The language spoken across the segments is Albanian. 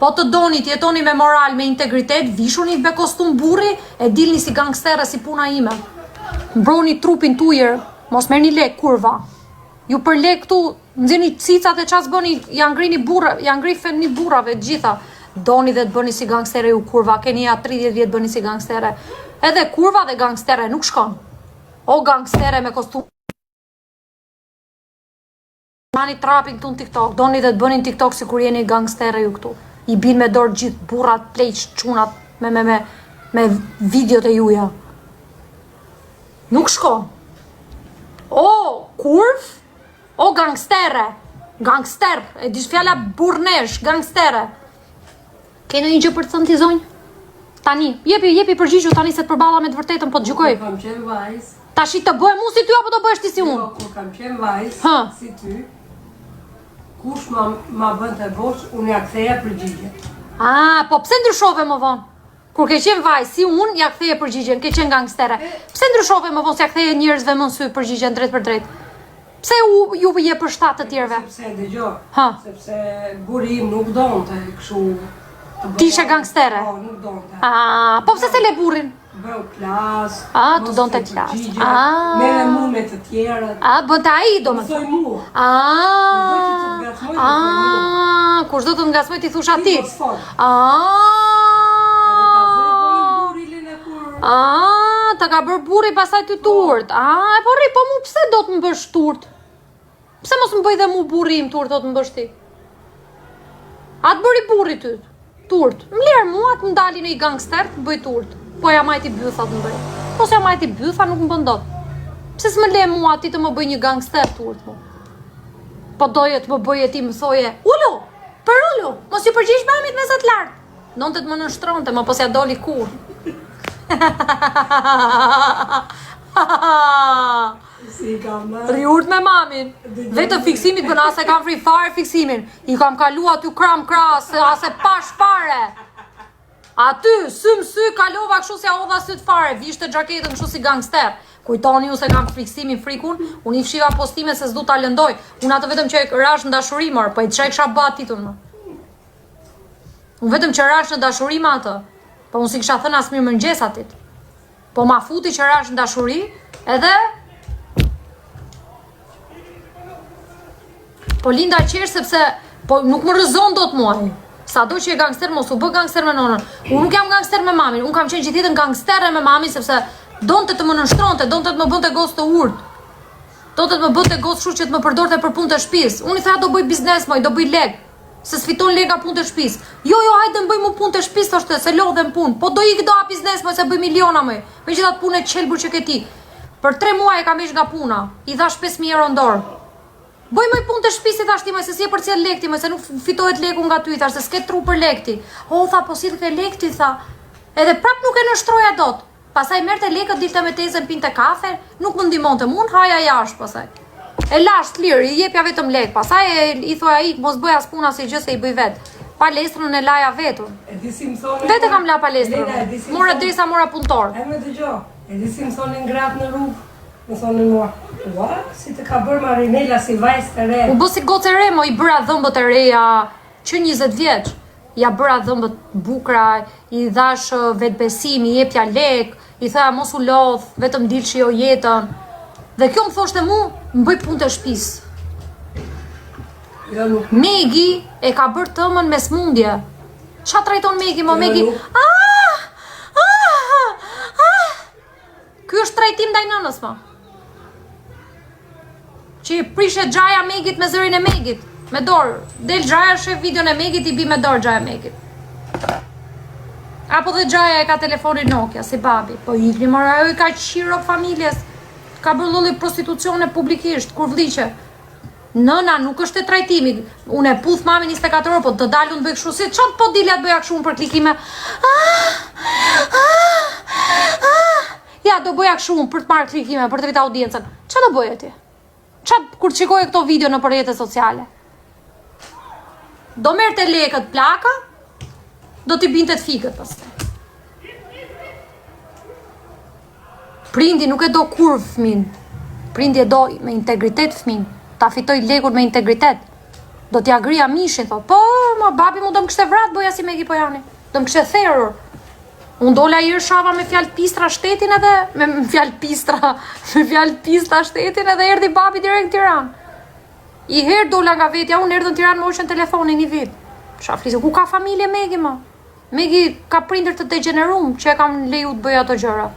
Po të doni, të jetoni me moral, me integritet, vishuni me kostum burri, e dilni si gangstere, si puna ime. Mbroni trupin tujer, mos merrni lek kurva. Ju për lek këtu, nxjeni cicat e ças bëni, janë ngrini burra, janë ngrifeni burrave të gjitha. Doni dhe të bëni si gangstere ju kurva, keni ja 30 vjet bëni si gangstere. Edhe kurva dhe gangstere nuk shkon. O gangstere me kostum. Mani trapin këtu në TikTok, doni dhe të bëni TikTok si kur jeni gangstere ju këtu. I bin me dorë gjithë burrat, pleq, çunat me videot e juja. Nuk shko. O, kurv, o gangstere. Gangster, e dish fjala burnesh, gangstere. Keni një gjë për të thënë ti zonjë? Tani, jepi përgjigju tani se të përballa me të vërtetën, po të gjykoj. Kam qenë vajz. Tashi të bëhem unë si ty apo do bëhesh ti si unë? Jo, kur kam qenë vajz, si ty, kush ma bën të bosh, unë ja ktheja përgjigje. Po pse ndryshove më vonë? Kur ke qenë vajz si unë, ja ktheje përgjigjen, ke qenë gangstere. Pse ndryshove më vonë se ja ktheje njerëzve më në sy përgjigjen drejt për drejt? Pse ju je për shtatë të tjerëve? Sepse dëgjoj, sepse buri im nuk donte kështu. Ti ishe gangstere? Po, nuk donte. Po pse se le burrin? Bëu klas. Tu donte klas. Merre mu me të tjerët. Bënte ai domethënë. Mësoj mu. Kush do të ngacmoj ti thush atit? Ta ka bërë burri pasaj ty turt. Po rri, po mu pse do të më bësh turt? Pse mos më bëj dhe mu burri im turt do të më bësh ti? A të bëri burri ty? Turt. Më lirë mua të më dali në i gangster të bëj turt. Po ja majti bytha të më bëj. Po se ja majti bytha nuk më bëndot. Pse s'më le mua ti të më bëj një gangster turt mu? Po doje të më bëj e ti më thoje Ullu, për ullu, mos ju përgjish mamit me zot lartë. Non të më nështronte, më pos ja doli kur. Si kam Riurt me mamin. Vetë fiksimit bën ase kam fri fare fiksimin. I kam kalu aty kram kras, ase pash fare. Aty, sy kalova kështu si a odha syt fare, vishte xhaketën kështu si gangster. Kujtoni ju se kam fiksimin frikun, unë i fshiva postime se s'du ta lëndoj. Unë atë vetëm që e rash në dashuri mor, po i çaj kisha bë titull më. Unë vetëm që rash në dashuri më atë. Po unë si kisha thënë as mirëmëngjes atit. Po ma futi që rash në dashuri, edhe po linda qesh sepse po nuk më rrëzon dot muaj. Sado që e gangster mos u bë gangster me nonën. Unë nuk jam gangster me mamin, unë kam qenë gjithjetën gangstere me mamin sepse donte të më nështronte, donte të më bënte gocë të urt. Donte të më bënte gocë kështu që të më përdorte për punë të shtëpisë. Unë i tha do bëj biznes moj, do bëj lek. Se s'fiton lega punë të shtëpisë. Jo, hajde të bëjmë punë të shtëpisë thoshte, se lodhem punë. Po do ik do a biznes moj se bëj miliona moj. Megjithatë punë e qelbur që ke ti. Për 3 muaj e kam heq nga puna. I dhash 5.000 euro në dorë. Bëj më punë të shtëpisë thash ti më se si e përcjell lekti më se nuk fitohet leku nga ty thash se s'ke tru për lekti. Tha po si ke lekti tha. Edhe prap nuk e nështroja dot. Pastaj merrte lekët dilte me tezën pinte kafe, nuk më ndihmonte mua, haja jashtë pastaj. E lash lirë, i jepja vetëm lek. Pastaj i thoja ai mos bëj as puna si gjë se i bëj vet. Palestrën e laja vetëm. E di si më thonë. Vetë kam la palestrën. Mora dresa mora punëtor. E më dëgjoj. E di si më thonë ngrat në rrugë. Më thonë mua, ua, si të ka bërë Marinela si vajzë të re. U bë si gocë e re, mo i bëra dhëmbët e reja që 20 vjeç. Ja bëra dhëmbët bukra, i dhash vetbesim, i jepja lek, i tha mos u lodh, vetëm dil që jo jetën. Dhe kjo më thoshte mu, më bëj punë të shtëpisë. Jo, nuk. Megi e ka bërë tëmën me smundje. Qa trajton Megi, mo Megi? Ky është trajtim ndaj nënës, mo. Që i prishe xhaja Megit me zërin e Megit, me dorë. Del xhaja, shef videon e Megit, i bi me dorë xhaja Megit. Apo dhe xhaja e ka telefonin Nokia, si babi. Po ikni mora, ajo i ka qiro familjes. Ka bërë lulli prostitucione publikisht, kur vliqe. Nëna nuk është e trajtimi. Unë e puth mamin 24 orë, po të dalë unë bëj kështu si, qatë po dilja të bëja kështu unë për klikime. Ja, do bëja kështu unë për të marrë klikime, për të rritë audiencën. Qa do bëja ti? Qatë kur qikoje këto video në përjetet sociale? Do merë të lekët plaka, do t'i binte të fikët pastaj. Prindi nuk e do kur fëmin. Prindi e do me integritet fëmin. Ta fitoj lekun me integritet. Do t'ja grija mishin, thot. Po, ma babi mu do më kështë vrat, boja si Megi Pojani. Do më kështë therur. Unë dola i shava me fjalë pistra shtetin edhe, me fjalë pistra shtetin edhe erdi babi direkt Tiranë. I herë dola nga vetja, unë erdhën Tiranë më ushën telefonin një vit. Shaflisë, ku ka familje Megi ma? Megi ka prindër të degenerum, që e kam leju të bëja ato gjëra.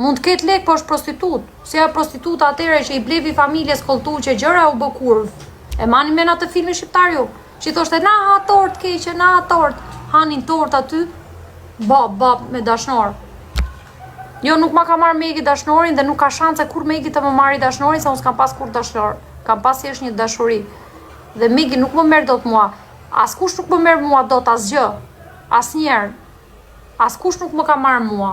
Mund të ketë lek, po është prostitut. Si e prostituta atere që i blevi familjes kolltuqe gjëra u bë kurv. E mani me në të filmi shqiptar ju. Që i thoshte, na ha tort keqe, na ha tort. Hanin tort aty. Bab me dashnor. Jo, nuk ma ka marrë Megi dashnorin dhe nuk ka shanse kur Megi të më marri dashnorin, se unë s'kam pas kur dashnor. Kam pas si është një dashuri. Dhe Megi nuk më merr dot mua. Askush nuk më merr mua dot asgjë. Asnjëherë. Askush nuk më ka marrë mua.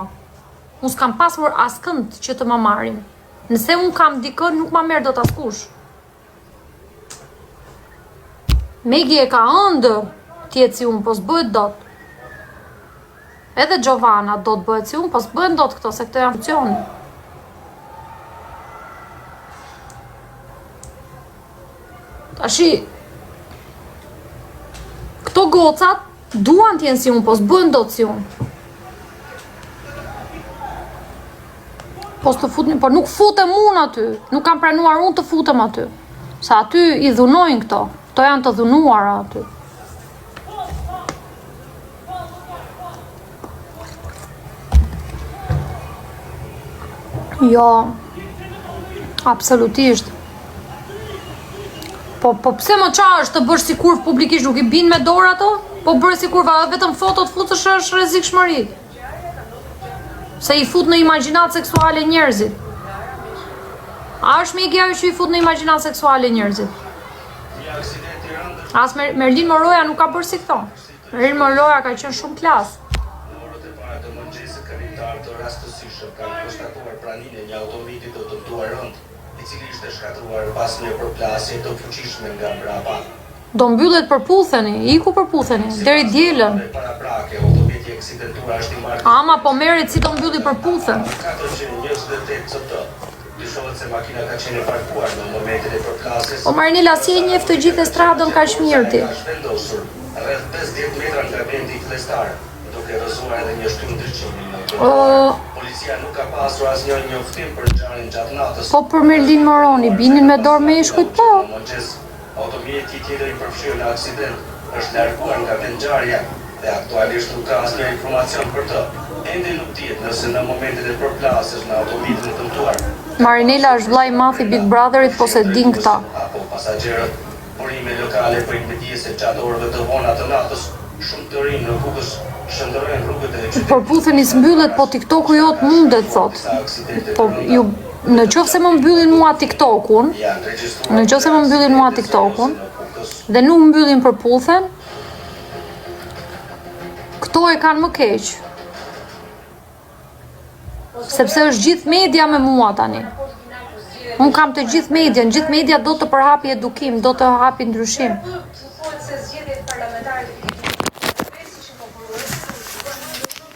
Unë s'kam pasur askënd që të më marrin. Nëse unë kam dikën, nuk ma merr dot askush. Megi e ka ëndër tjetë si unë, po s'bëhet dot. Edhe Giovanna do të bëhet si unë, po s'bëhen dot këto, se këto janë funksione. Tashi, këto gocat duan t'jenë si unë, po s'bëhen dot si unë. Po s'të futni, po nuk futem unë aty, nuk kam pranuar unë të futem aty. Sa aty i dhunojnë këto, këto janë të dhunuara aty. Jo, absolutisht. Po pse më qa është të bësh si kurv publikisht, nuk i bin me dorë ato? Po bërë si kurva, vetëm foto të futësh është rrezikshmëri. Se i fut në imagjinat seksuale njerëzit. A është Megi ajo që i fut në imagjinat seksuale njerëzit? As Merlin Moroja nuk ka bërë si këto. Merlin Moroja ka qenë shumë klas. Të rastësishëm kanë konstatuar praninë e një automobili të dëmtuar rënd, i cili ishte shkatruar pas një përplasje të fuqishme nga mbrapa. Do mbyllet përputheni, iku përputheni, deri dielën. Paraprake, automobili eksidentuar është i marrë. Ama po merret si do mbylli përputhen. 428 CT. Dyshohet se makina ka qenë e parkuar në momentin e përplasjes. O Marinela, si e njeh të gjithë stradën kaq mirë ti? Është vendosur rreth 50 metra nga vendi fllestar, duke rrëzuar edhe një shtym ndryshimi. Policia nuk ka pasur asnjë njoftim për ngjarjen gjatë natës. Po për Merlin Moroni, binin me dorë me ishkujt po. Automobili tjetër i përfshirë në aksident është larguar nga vendngjarja dhe aktualisht nuk ka asnjë informacion për të. Ende nuk dihet nëse në momentin e përplasjes në automobilin e dëmtuar Marinela është vllai i madh i Big Brotherit, po se din këta. Apo pasagerët, burime lokale për imedjese gjatë orëve të vona të natës, shumë të rinj në Kukës shëndërojnë rrugët e qytetit. Përputheni s'mbyllet, po TikToku jot mundet thot. Po ju në qoftë se më mbyllin mua TikTokun, dhe nuk mbyllin përputhen, këto e kanë më keq. Sepse është gjithë media me mua tani. Unë kam të gjithë media do të përhapi edukim, do të hapi ndryshim.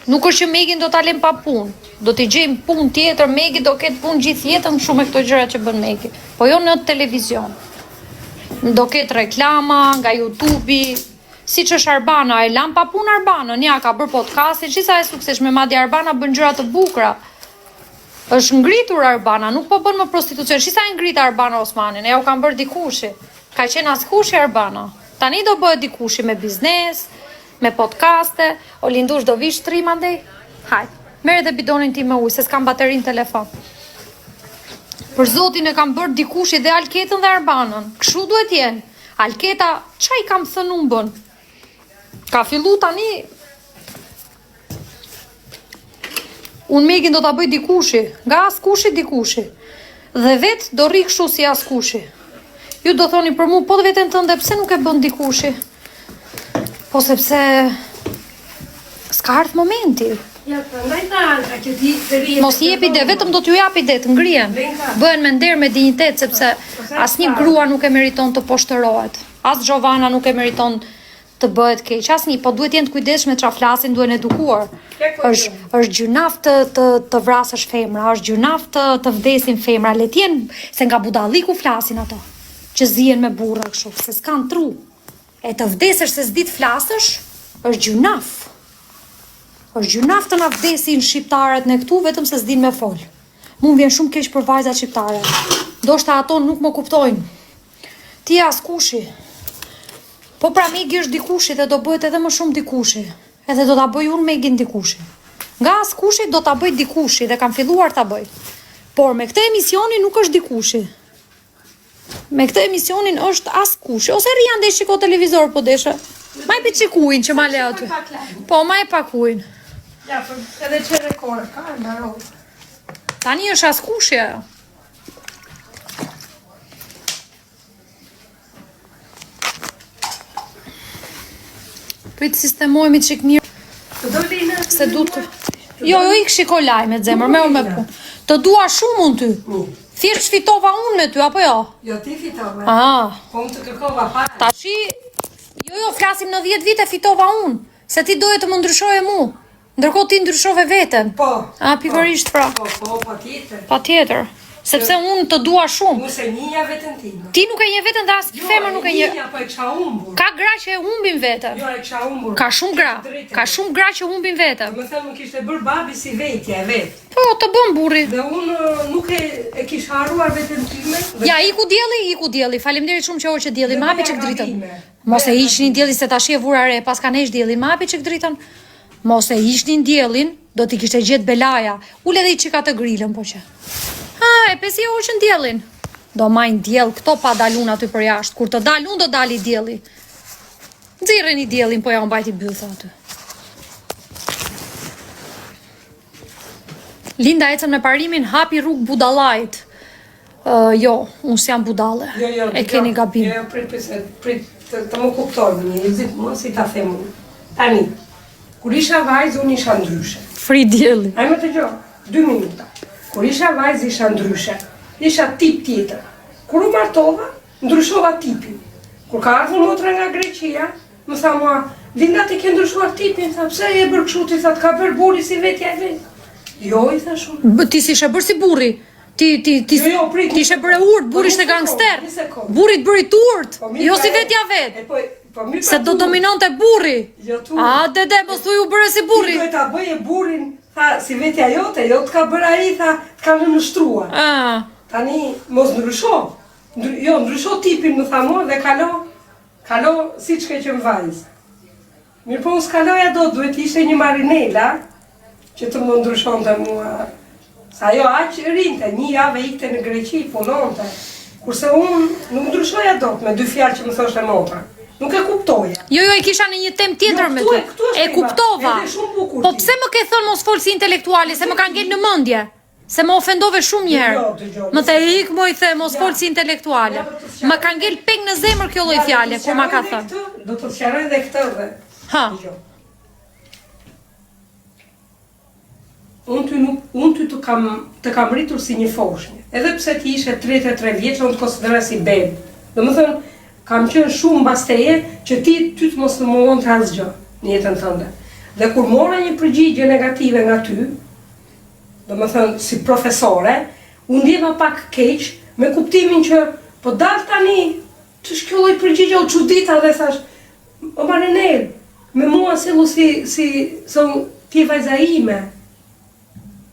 Nuk është që Megi do ta lëm pa punë. Do t'i gjejmë punë tjetër, Megi do ketë punë gjithë jetën shumë me këto gjëra që bën Megi. Po jo në televizion. Do ketë reklama nga YouTube-i, siç është Arbana, e lam pa punë Arbanën, ja ka bërë podcastin, çisa e suksesshme, madje Arbana bën gjëra të bukura. Është ngritur Arbana, nuk po bën më prostitucion. Çisa e ngrit Arbana Osmanin, e u kanë bërë dikushi. Ka qenë askushi Arbana. Tani do bëhet dikushi me biznes, me podcaste. O Lindush, do vish 3 mandej? Hajde, merre dhe bidonin ti me ujë, se s'kam baterin telefon. Për zotin e kam bërë dikushi dhe Alketën dhe Arbanën. Kështu duhet jenë. Alketa, qa i kam thënë unë bën? Ka fillu tani. Unë Megin do t'a bëj dikushi, nga askushi dikushi. Dhe vetë do rri kështu si askushi. Ju do thoni për mu, po dhe vetën tënde, pse nuk e bën dikushi? Po sepse s'ka ardhë momenti. Ja, prandaj ta Anka që ti të rrihet. Mos jepi det, vetëm do t'ju japi det, ngrihen. Bëhen me nder, me dinjitet, sepse asnjë grua nuk e meriton të poshtërohet. As Giovanna nuk e meriton të bëhet keq. Asnjë, po duhet jenë të kujdesshme çfarë flasin, duhen edukuar. Është gjynaf të vrasësh femra, është gjynaf të vdesin femra, le t'jenë se nga budalliku flasin ato. që zihen me burra kështu, se s'kan tru. E të vdesësh se s'di të flasësh, është gjunaf. Është gjunaf të na vdesin shqiptarët në këtu vetëm se s'din me fol. Mu vjen shumë keq për vajzat shqiptare. Ndoshta ato nuk më kuptojnë. Ti as kushi. Po pra Megi është dikushi dhe do bëhet edhe më shumë dikushi. Edhe do ta bëj unë Megin dikushi. Nga as kushi do ta bëj dikushi dhe kam filluar ta bëj. Por me këtë emisionin nuk është dikushi. Me këtë emisionin është as kushi. Ose rri ande shiko televizor po deshe. Maj pe qikuin që ma le aty. Po, maj pakuin. Ja, për edhe që rekord, ka e mbaroj. Tani është as kushi ajo. Prit sistemojemi qik mirë. Të do linë... Se du të... Jo, ik shiko lajme, zemër, me me pu. Të dua shumë unë ty. Thjesht fitova unë me ty, apo jo? Jo, ti fitove. Po unë të kërkova para. Tashi, jo, flasim në 10 vite fitova unë. Se ti doje të më ndryshoje mu. Ndërkohë ti ndryshove veten. Po. Pikërisht pra. Po, pa tjetër. Pa tjetër. Sepse unë të dua shumë. Unë se njëja vetën time. Ti nuk e një vetën dhe asë femër nuk e një... Jo, po e kisha humbur. Ka gra që e humbin vetën. Jo, e kisha humbur. Ka shumë gra. Ka shumë gra që humbin vetën. Më thënë, më kishte bërë babi si vetja e vetë. Po, të bën burri. Dhe unë nuk e kisha haruar vetën time. Ja, iku dielli. Faleminderit shumë që hoqë dielli. Ma hapi çik dritën. Mos e hiqnin diellin se tash e vura re, pas kanë heq diellin. Ma hapi çik dritën. Mos e hiqnin diellin, do t'i kishte gjetë belaja. Ule dhe i çika të grilën, po që. E pesi e hoqën diellin. Do majnë diell këto pa dalun aty për jashtë. Kur të dalun do dali dielli. Nxirreni diellin, po ja u mbajti byllë aty. Linda ecën me parimin hapi rrugë budallajt. Jo, unë s'jam budalle. Jo, e keni gabim. Jo, prit, të më kuptojnë një, më si ta them unë. Tani, kur isha vajzë, unë isha ndryshe. Fri dielli. Ajme të gjo, 2 minuta. Kur isha vajzë, isha ndryshe. Isha tip tjetër. Kur u martova, ndryshova tipin. Kur ka ardhur motra nga Greqia, më tha mua, Linda ti ke ndryshuar tipin, tha, pse e bërë kështu, ti tha, të ka bërë burri si vetja e vetë. Jo, i tha shumë. Ti si ishe bërë si burri. Ti ishe bërë urt, burri ishte gangster. Burri të bëri të urt, jo si vetja vetë. Se do dominon të burri. Dede, mos thuj u bërë si burri. Ti duhet ta bëje burrin, tha, si vetja jote, jo të ka bërë ai, tha, të ka nënështruar. Tani, mos ndrysho. Jo, ndrysho tipin, më tha mua, dhe kalo si që ke më vajzë. Mirë po, unë s'kaloja duhet ishe një Marinela, që të më ndryshon të mua. Sa jo aqë rinte, 1 javë ikte në Greqi, punonte. Kurse unë nuk ndryshoja me 2 fjalë që më thoshte motra. Nuk e kuptoja. Jo, e kisha në një tem tjetër me ty. E kuptova. Po pse më ke thënë mos fol si intelektuali, se më ka ngel në mendje? Se më ofendove shumë njëherë. Më të ik më i the mos fol si intelektuale. Më ka ngel peng në zemër kjo lloj fjale kur ma ka thënë. Do të sqaroj edhe këtë dhe. Unë ty të kam rritur si një foshnjë. Edhe pse ti ishe 33 vjeç, unë të konsideroj si bebë. Domethënë, kam qenë shumë mbas teje që ti të mos të mohon të asgjë në jetën tënde. Dhe kur mora një përgjigje negative nga ty, domethënë si profesore, unë ndjeva pak keq me kuptimin që po dal tani të shkjolloj përgjigje o çudita dhe thash, o Marinel, me mua sillu si ti vajza ime.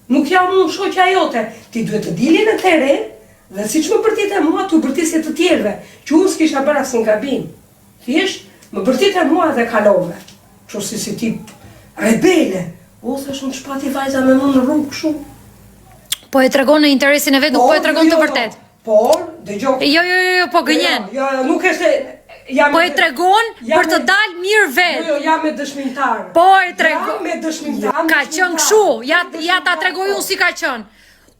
Nuk jam unë shoqja jote, ti duhet të dili në teren, dhe si që më bërtit e mua, tu bërtisje të tjerve, që unë s'kisha bërë asë në gabim. Thjesht, më bërtit e mua dhe kalove. Që si tip rebele. O, se shumë shpati vajza me më në rrugë shumë. Po e tregon në interesin e vetë, nuk po e tregon të vërtet. Por, dëgjoj. Jo, po gënjen. Jo, nuk është... Po e tregon për të dalë mirë vetë. Jo, jam me dëshmitar. Po e tregon. Jam me dëshmitar. Ka qënë këshu, ja ta tregoj unë si ka qënë.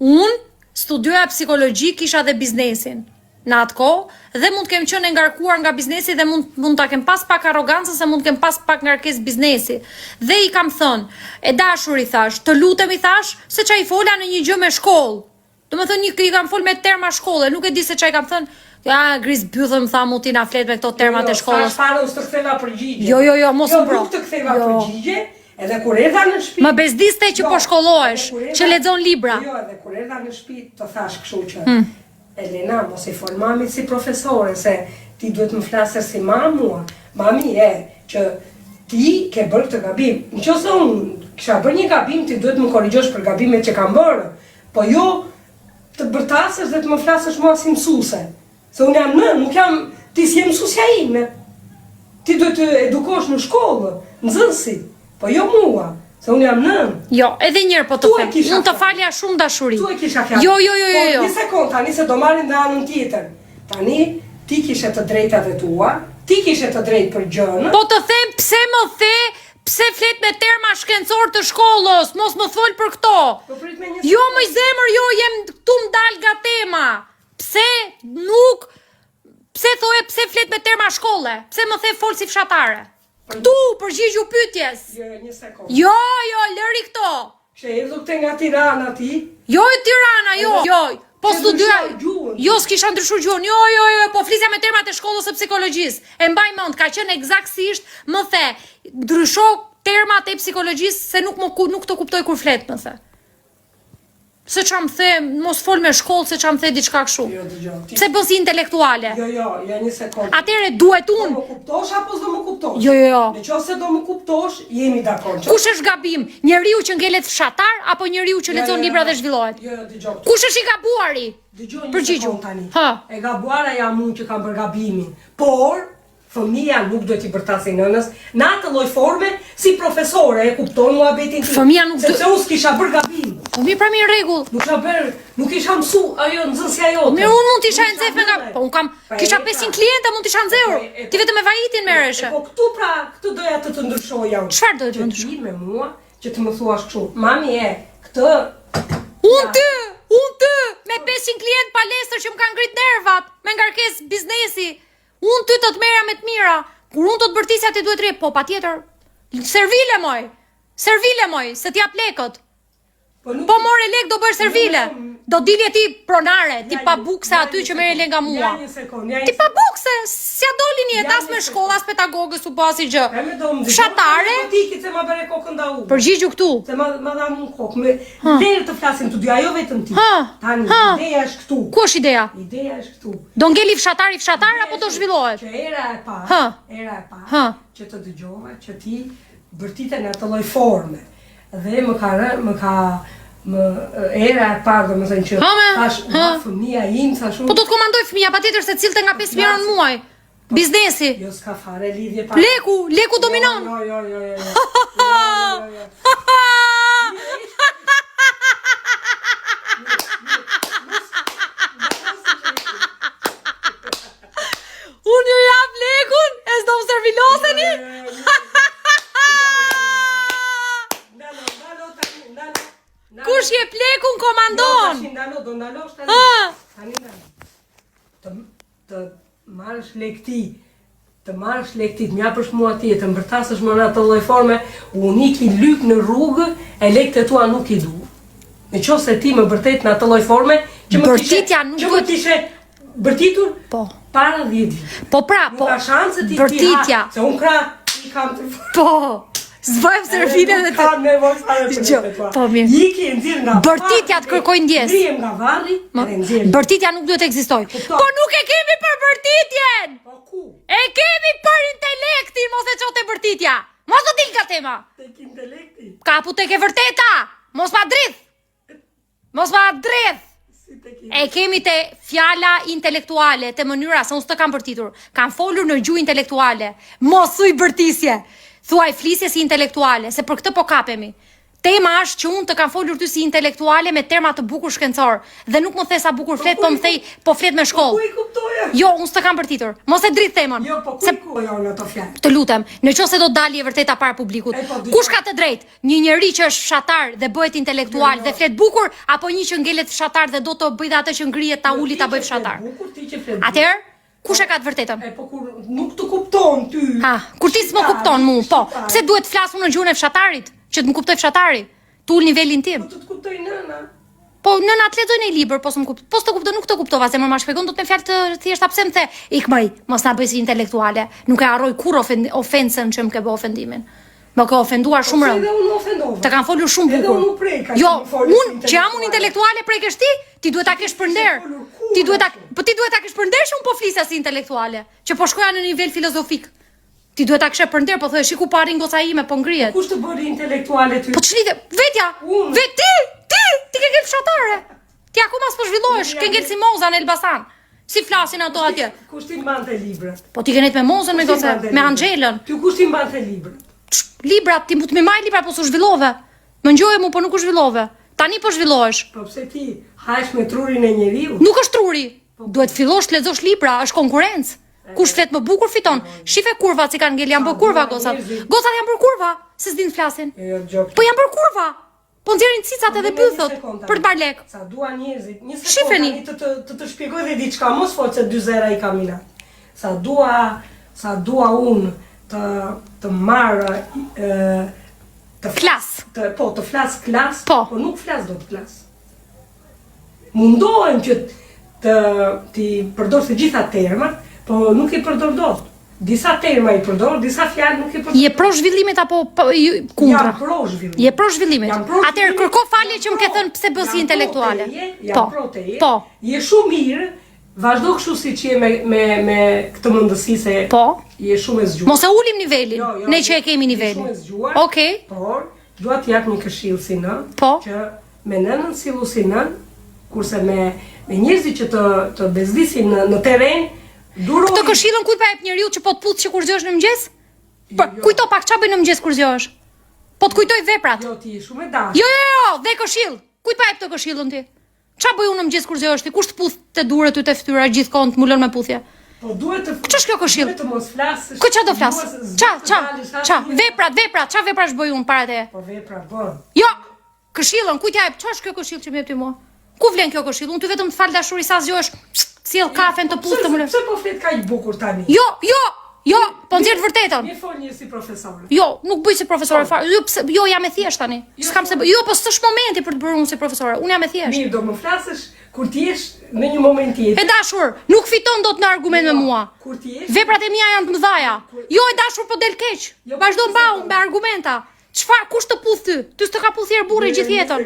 Unë studioja psikologji, kisha dhe biznesin në atë kohë dhe mund të kem qenë ngarkuar nga biznesi dhe mund ta kem pas pak arrogancë se mund të kem pas pak ngarkesë biznesi. Dhe i kam thënë, e dashur i thash, të lutem i thash, se çai fola në një gjë me shkollë. Domethënë i kam fol me terma shkolle, nuk e di se çai kam thënë. Ja, gris bythëm, tha mu ti na flet me këto termat e shkollës. Sa shpara së të ktheva përgjigje. Jo, mos më bro. Jo, nuk të ktheva përgjigje, edhe kur erdha në shtëpi. Më bezdiste që po shkollohesh, që lexon libra. Jo, edhe kur erdha në shtëpi të thash kështu që Elena, mos i fol mamit si profesore, se ti duhet më flasër si mua. Mami që ti ke bërë këtë gabim. Nëse unë kisha bërë një gabim, ti duhet më korrigjosh për gabimet që kam bërë, po jo të bërtasësh dhe të më flasësh mua si mësuse. Se unë jam nuk jam, ti si e mësusja ime. Ti duhet të edukosh në shkollë, nxënësi, po jo mua. Se unë jam Jo, edhe njërë po të them. Unë të falja shumë dashuri. Tu e kisha fjalë. Jo. Po, një sekond, tani se do marrim dhe anën tjetër. Tani, ti kishe të drejtat e tua, ti kishe të drejt për gjënë. Po të them pse më pse flet me terma shkencor të shkollës, mos më fol për këto. Po prit me një Jo, më zemër, jo, jem këtu më dal nga tema. Pse pse flet me terma shkolle? Pse më the fol si fshatare? Këtu, përgjigju pyetjes. Jo, një sekond. Jo, lëri këto. Që erdhë këte nga Tirana ti? Jo, Tirana, jo. Po studioj. gjuhën. Jo, s'kisha ndryshuar gjuhën. Jo, po flisja me termat e shkollës së psikologjisë. E mbaj mend, ka qenë eksaktësisht më the. Ndrysho termat e psikologjisë se nuk të kuptoj kur flet, më the. Se qa më the, mos fol me shkollë, se qa më the diçka kështu. Jo, dëgjoj. Pse bën si intelektuale? Jo, një sekond. Atëre duhet Do unë. më kuptosh apo s'do më kuptosh? Jo. Nëse do më kuptosh, jemi dakord. Kush është gabim? Njeriu që ngelet fshatar apo njeriu që lexon libra dhe zhvillohet? Jo, dëgjoj. Kush është i gabuari? Dëgjoj një Përgjigju. sekond tani. Ha. E gabuara jam unë që kam bërë gabimin. Por fëmia nuk duhet i bërtasi nënës në atë lloj forme si profesore, e kupton muhabetin tim. Fëmia nuk sepse unë s'kisha bërë gabim. Po mirë, pra mirë rregull. Nuk isha mësu ajo nxënësja jote. Mirë, unë mund t'isha e nxehme nga... Po, unë kisha 500 klienta, mund t'isha nxehur. Ti vetëm me vajitin merreshe. Po këtu doja të ndryshoja unë. Çfarë doja të ndryshoj? Ti me mua që të më thuash kështu. Mami këtë... Unë ty, me 500 klient palestër që më kanë ngrit nervat, me ngarkesë biznesi. Unë ty të merra me të mira. Kur unë të bërtisja ti duhet rri, po patjetër. Servile moj, se t'jap lekët. Po more lek do bësh servile. Do dilje ti pronare, ti pa bukse aty që merre lek nga mua. Ti pa bukse, s'ja doli një as me shkollë, as pedagogës u pasi gjë. Fshatare. Ti që më bëre kokën da u. Përgjigju këtu. Se ma dha më kokë. Deri të flasim të dy, ajo vetëm ti. Tani ideja është këtu. Ku është ideja? Ideja është këtu. Do ngeli fshatari apo do zhvillohet? Që era e parë, që të dëgjova që ti bërtite në atë lloj forme. Dhe era e parë do më thënë që tash fëmia im thashu. Po do të komandoj fëmia patjetër se cilte nga 5 mijë në muaj. Biznesi. Jo s'ka fare lidhje pa. Leku dominon. Jo. Unë ju jap lekun, e s'do më serviloseni? Kush je plekun komandon? Do ndalosh tani. Të marrësh lekti. Të mjapësh mua ti, të mbërtasësh më në atë lloj forme, unë iki lyp në rrugë, e lekët e tua nuk i du. Në qoftë se ti më bërtet në atë lloj forme, që më kishe bërtitur para 10 vite. Po pra, Nuk ka shanse ti bërtitja. Se unë i kam të Po. S'bëjmë servile dhe të... Kam nevojë fare për të tua. Po mirë. Iki e nxirr nga bërtitja të kërkoj ndjes. Ndrihem nga varri dhe nxirr. Bërtitja nuk duhet të ekzistojë. Po nuk e kemi për bërtitjen. Po ku? E kemi për intelektin, mos e çote bërtitja. Mos do dil nga tema. Tek intelekti. Kapu tek e vërteta. Mos ma drith. E kemi te fjala intelektuale, te mënyra se unë s'të kam bërtitur. Kam folur në gjuhë intelektuale. Mos thuj bërtisje. Thuaj flisje si intelektuale, se për këtë po kapemi. Tema është që unë të kam folur ty si intelektuale me terma të bukur shkencor. Dhe nuk më the sa bukur flet, po më thej, po flet me shkollë. Po ku i kuptoja? Jo, unë s'të kam bërtitur. Mos e dritë temën. Jo, po ku i kuptoja unë ato fjalë? Të lutem, nëse do dali e vërteta para publikut. Kush ka të drejtë? Një njeri që është fshatar dhe bëhet intelektual dhe flet bukur, apo një që ngelet fshatar dhe do të bëjë atë që ngrihet ta uli ta bëj fshatar? Atëherë, kush e ka të vërtetën? Po kur nuk të kupton ty. Kur ti s'më kupton mua, po. Pse duhet të flas unë në gjuhën e fshatarit? Që të më kuptoj fshatari? Tu ul nivelin tim. Po të kuptoj nëna. Po nëna të lexoj në libër, po s'më kuptoj. Po s'të kuptoj, nuk të kuptova, se më ma shpjegon do të më fjalë të thjeshta pse më the, ikmëj, mos na bëj si intelektuale. Nuk e harroj kur ofensën që më ke bë ofendimin. Më ka ofenduar shumë rënd. Edhe unë ofendova. Të kanë folur shumë Edhe bukur. unë preka. Jo, unë që jam unë intelektuale prekesh ti duhet ta kesh për nder. Ti duhet ta kesh për nder që unë po flisja si intelektuale, që po shkoja në nivel filozofik. Ti duhet ta kishe për nder, po thoya shiku parin goca ime po ngrihet. Kush të bëri intelektuale ty? Po ç'lidhe? Vetja. Ti ke ngel fshatare. Ti akoma s'po zhvillohesh, ke ngel si Moza në Elbasan. Si flasin ato atje. Kush ti mbante librat? Po ti kenet me Mozën, me goca, me Anxhelën. Ty kush ti mbante librat? Librat, ti mund të më marr libra po s'u zhvillove. Më ngjoje mu po nuk u zhvillove. Tani po zhvillohesh. Po pse ti hash me trurin e njeriu? Nuk është truri. Duhet fillosh të lexosh libra, është konkurrencë. Kush flet më bukur fiton. Shife kurvat si kanë ngel, janë bërë kurva gocat. Gocat janë bërë kurva, se s'din flasin. Po janë bërë kurva. Po nxjerrin cicat edhe pythot për të marrë lek. Sa dua njerëzit, një Shifeni. sekondë të shpjegoj edhe diçka, mos fol se 2 zera i kam ina. Sa dua unë të marr të Flas. të flas klas, Po. Nuk flas dot klas. Mundohem që ti përdor të gjitha termat, po nuk i përdor dot. Disa terma i përdor, disa fjalë nuk i përdor. Je pro zhvillimit apo kundra? Jam pro zhvillimit. Je pro zhvillimit. Jam pro Atëherë zhvillimit, kërko falje që më ke pro. thënë pse bësi intelektuale. Jam pro teje. Po. Je shumë mirë. Vazhdo kështu siç je me këtë mundësi se Po. je shumë e zgjuar. Mos e ulim nivelin, Jo, ne që e kemi je nivelin. shumë e zgjuar. Okej. Por dua të jap një këshill si nën, Po. që me nënën sillu si nën, kurse me njerëzit që të bezdisin në terren, duroj. Këtë këshillën kujt pa jep njeriu që po të puth që kur zgjohesh në mëngjes? Po, Jo. kujto pak ç'a bën në mëngjes kur zgjohesh? Po të kujtoj veprat. Jo, ti je shumë e dashur. Jo, dhe këshill. Kujt pa jep të këshillën ti? Ç'a bëj unë në mëngjes kur zgjohesh ti? Kush të puth te duret ty te fytyra gjithkohë të mulon me puthje? Po duhet të Ç'është kjo këshill? Duhet të mos flasësh. Ku ç'a do flas? Ç'a? Veprat, ç'a veprash bëj unë para teje? Po vepra bën. Jo. Këshillën, kujt ja jep? Ç'është kjo këshill që më jep ti mua? Ku vlen kjo këshill? Unë ty vetëm të fal dashuri sa zgjohesh, sjell kafen të puth të mulon. Pse po flet kaq bukur tani? Jo, po nxjerr të vërtetën. Mi fol një si profesore. Jo, nuk bëj si profesore fare. Jo, jam e thjesht tani. S'kam se bëj. Jo, po s'është momenti për të bërë unë si profesore. Unë jam e thjesht. Mirë, do më flasësh kur ti jesh në një moment tjetër. E dashur, nuk fiton dot në argument me mua. Kur ti jesh Veprat e mia janë të mëdhaja. Jo, e dashur, po del keq. Jo, Vazhdo po, mbau me argumenta. Çfarë, kush të puth ty? Ty s'të ka puth herë burri gjithë jetën.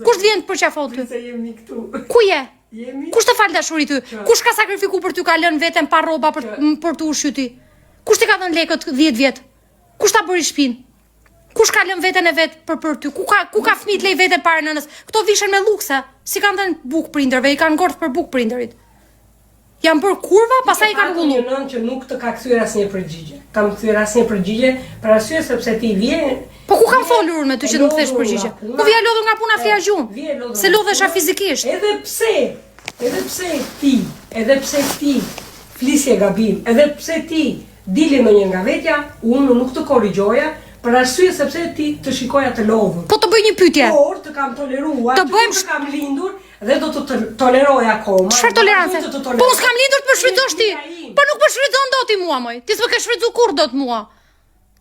Kush të vjen të përqafon ty? se jemi këtu. Ku je? Jemi. Kush të fal dashuri ty? Kush ka sakrifiku për ty, ka lënë veten pa rroba për të ushqyer ti? Kush të ka dhënë lekët 10 vjet? Kush ta bëri shtëpinë? Kush ka lënë veten e vet për ty? Ku ka fëmijët lej veten para nënës? Kto vishen me lukse, si kanë dhënë bukë prindërve, i kanë ngordh për bukë prindërit. Janë bërë kurva, pastaj i kanë Një hullu. nën që nuk të ka kthyer asnjë përgjigje. Kam kthyer asnjë përgjigje për arsye sepse ti vjen. Po ku kam folur unë me ty që nuk thesh përgjigje? Po vija lodhur nga puna fja gjumë. Se lodhesha fizikisht. Edhe pse ti flisje gabim, edhe pse ti dili në një nga vetja, unë nuk të korrigjoja për arsye sepse ti të shikoja të lodhur. Po të bëj një pyetje. Por të kam toleruar, Të bëjmë të kam lindur dhe do të toleroj akoma. Çfarë tolerancë? Do të Po toleroj. unë s'kam lindur të më shfrytëzosh ti. Po nuk më shfrytëzon dot ti mua, moj. Ti s'më ke shfrytëzuar kur dot mua.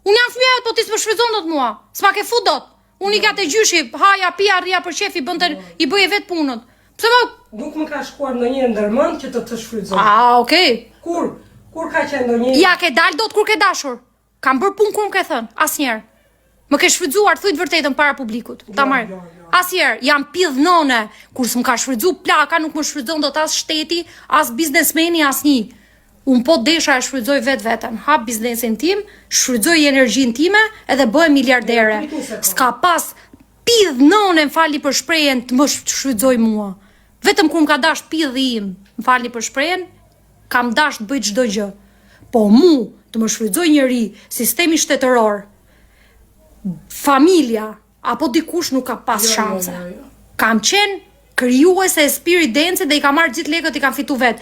Unë jam fëmijë, po ti s'më shfrytëzon dot mua. S'ma ke fut dot. Unë i ka te gjyshi, haja, pija, rria për shefi, bënte i bëje vet punën. Pse më Nuk më ka shkuar ndonjëherë ndërmend që të shfrytëzoj. okay. Kur ka qenë ndonjë Ja ke dal dot kur ke dashur. Kam bërë punë kur më ke thënë, asnjëherë. Më ke shfrytëzuar, thuj të vërtetën para publikut. Ta marr. jo. Asnjëherë, jam pidh none. Kur s'm ka shfrytëzuar plaka, nuk më shfrytëzon dot as shteti, as biznesmeni, as një. Unë po desha e shfrytëzoj veten. Hap biznesin tim, shfrytëzoj energjinë time edhe bëhem miliardere. S'ka pas pidh none, m'fali për shprehjen, të më shfrytëzoj mua. Vetëm kur më ka dash pidhi im, m'fali për shprehjen, kam dash të bëj çdo gjë. Po mu të më shfrytëzoj njëri, sistemi shtetëror, familja apo dikush nuk ka pas shanse. jo. Kam qenë krijuese e Spirit Dance dhe i kam marrë gjithë lekët, i kam fitu vet.